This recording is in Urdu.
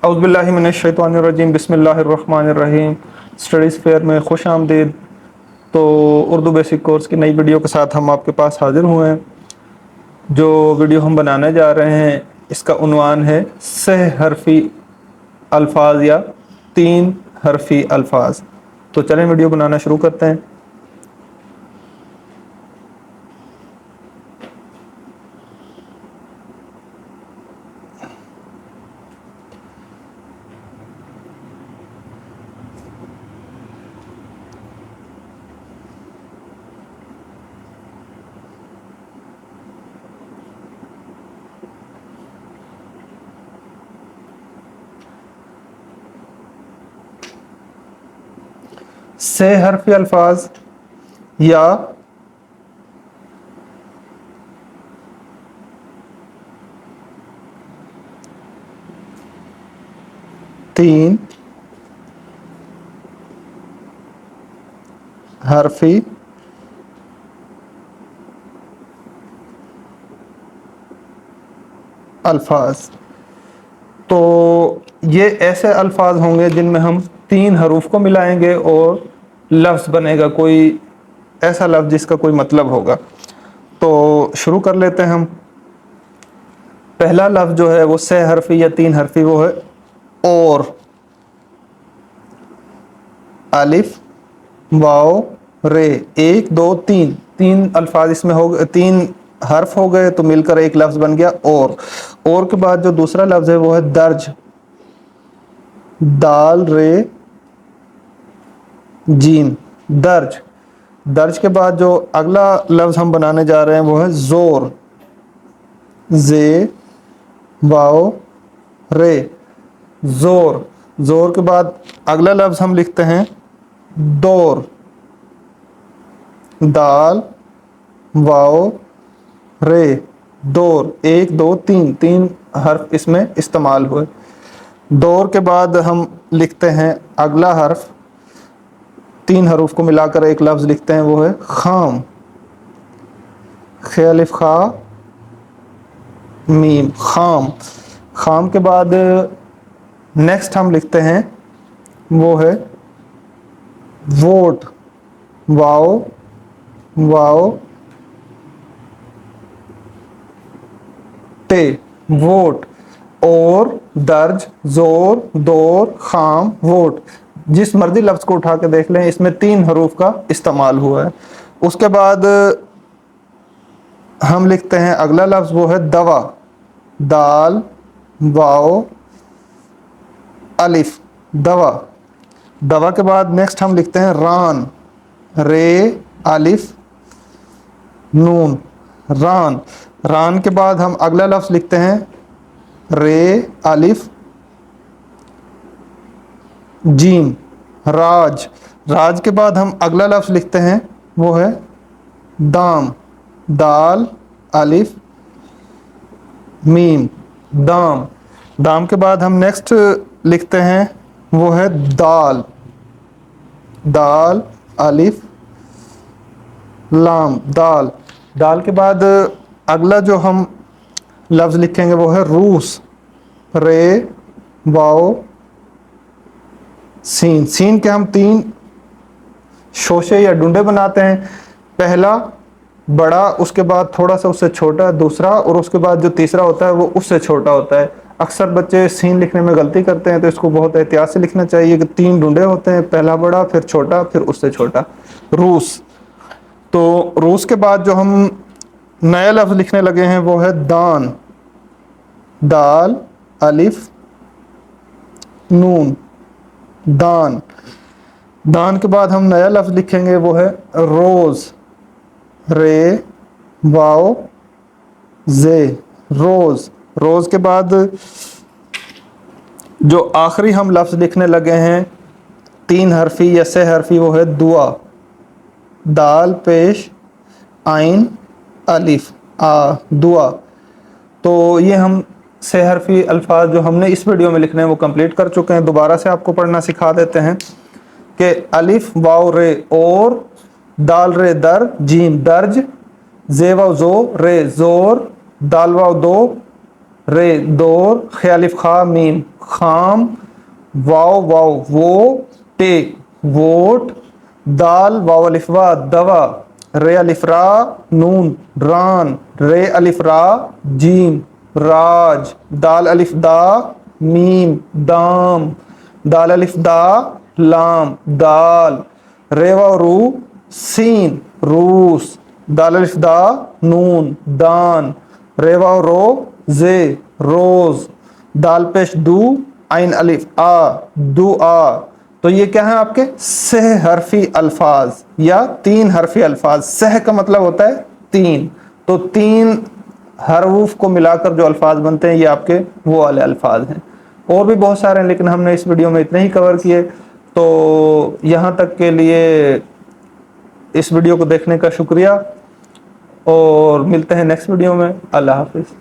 اعوذ باللہ من الشیطان الرجیم، بسم اللہ الرحمن الرحیم۔ اسٹڈیز فیئر میں خوش آمدید۔ تو اردو بیسک کورس کی نئی ویڈیو کے ساتھ ہم آپ کے پاس حاضر ہوئے ہیں۔ جو ویڈیو ہم بنانے جا رہے ہیں اس کا عنوان ہے سہ حرفی الفاظ یا 3 حرفی الفاظ۔ تو چلیں ویڈیو بنانا شروع کرتے ہیں۔ سہ حرفی الفاظ یا 3 حرفی الفاظ۔ تو یہ ایسے الفاظ ہوں گے جن میں ہم 3 حروف کو ملائیں گے اور لفظ بنے گا، کوئی ایسا لفظ جس کا کوئی مطلب ہوگا۔ تو شروع کر لیتے ہیں ہم۔ پہلا لفظ جو ہے وہ سہ حرفی یا 3 حرفی وہ ہے اور۔ الف واو رے، 1 2 3 3 الفاظ اس میں ہو گئے، 3 حرف ہو گئے تو مل کر ایک لفظ بن گیا اور کے بعد جو دوسرا لفظ ہے وہ ہے درج، دال رے جیم، درج۔ درج کے بعد جو اگلا لفظ ہم بنانے جا رہے ہیں وہ ہے زور، زے واو رے، زور۔ زور کے بعد اگلا لفظ ہم لکھتے ہیں دور، دال واو رے، دور۔ 1 2 3 3 حرف اس میں استعمال ہوئے۔ دور کے بعد ہم لکھتے ہیں اگلا حرف، 3 حروف کو ملا کر ایک لفظ لکھتے ہیں وہ ہے خام، خ الف خا میم، خام۔ خام کے بعد نیکسٹ ہم لکھتے ہیں وہ ہے ووٹ، واو واو تے، ووٹ۔ اور درج، زور، دور، خام، ووٹ۔ جس مرضی لفظ کو اٹھا کے دیکھ لیں اس میں 3 حروف کا استعمال ہوا ہے۔ اس کے بعد ہم لکھتے ہیں اگلا لفظ وہ ہے دوا، دال واو الف، دوا۔ دوا کے بعد نیکسٹ ہم لکھتے ہیں ران، رے الف نون، ران۔ ران کے بعد ہم اگلا لفظ لکھتے ہیں رے الف جیم، راج۔ راج کے بعد ہم اگلا لفظ لکھتے ہیں وہ ہے دام، دال الف میم، دام۔ دام کے بعد ہم نیکسٹ لکھتے ہیں وہ ہے دال، دال الف لام، دال۔ دال کے بعد اگلا جو ہم لفظ لکھیں گے وہ ہے روس، رے واو سین۔ سین کے ہم 3 شوشے یا ڈنڈے بناتے ہیں، پہلا بڑا، اس کے بعد تھوڑا سا اس سے چھوٹا دوسرا، اور اس کے بعد جو تیسرا ہوتا ہے وہ اس سے چھوٹا ہوتا ہے۔ اکثر بچے سین لکھنے میں غلطی کرتے ہیں تو اس کو بہت احتیاط سے لکھنا چاہیے کہ 3 ڈنڈے ہوتے ہیں، پہلا بڑا پھر چھوٹا پھر اس سے چھوٹا، روس۔ تو روس کے بعد جو ہم نیا لفظ لکھنے لگے ہیں وہ ہے دان، دال الف نون، دان۔ دان کے بعد ہم نیا لفظ لکھیں گے وہ ہے روز، رے واو زے، روز۔ روز کے بعد جو آخری ہم لفظ لکھنے لگے ہیں 3 حرفی یا سہ حرفی وہ ہے دعا، دال پیش عین الف آ، دعا۔ تو یہ ہم سہ حرفی الفاظ جو ہم نے اس ویڈیو میں لکھنے ہیں وہ کمپلیٹ کر چکے ہیں۔ دوبارہ سے آپ کو پڑھنا سکھا دیتے ہیں کہ الف واو رے اور، دال رے در جیم درج، زے واو زو رے زور، دال واو دو رے دور، خ الف خا میم خام، واو واو وہ ٹے ووٹ، دال واو الف وا دوا، رے الف را نون ران، رے الف را جیم راج، دال الف دا میم دام، دال الف دا لام دال، رے واو رو سین روس، دال الف دا نون دان، رے واو رو زے روز، دال پیش دو عین الف آ دعا۔ تو یہ کیا ہیں آپ کے سہ حرفی الفاظ یا 3 حرفی الفاظ۔ سہ کا مطلب ہوتا ہے 3، تو 3 حروف کو ملا کر جو الفاظ بنتے ہیں یہ آپ کے وہ والے الفاظ ہیں۔ اور بھی بہت سارے ہیں لیکن ہم نے اس ویڈیو میں اتنے ہی کور کیے۔ تو یہاں تک کے لیے اس ویڈیو کو دیکھنے کا شکریہ، اور ملتے ہیں نیکسٹ ویڈیو میں۔ اللہ حافظ۔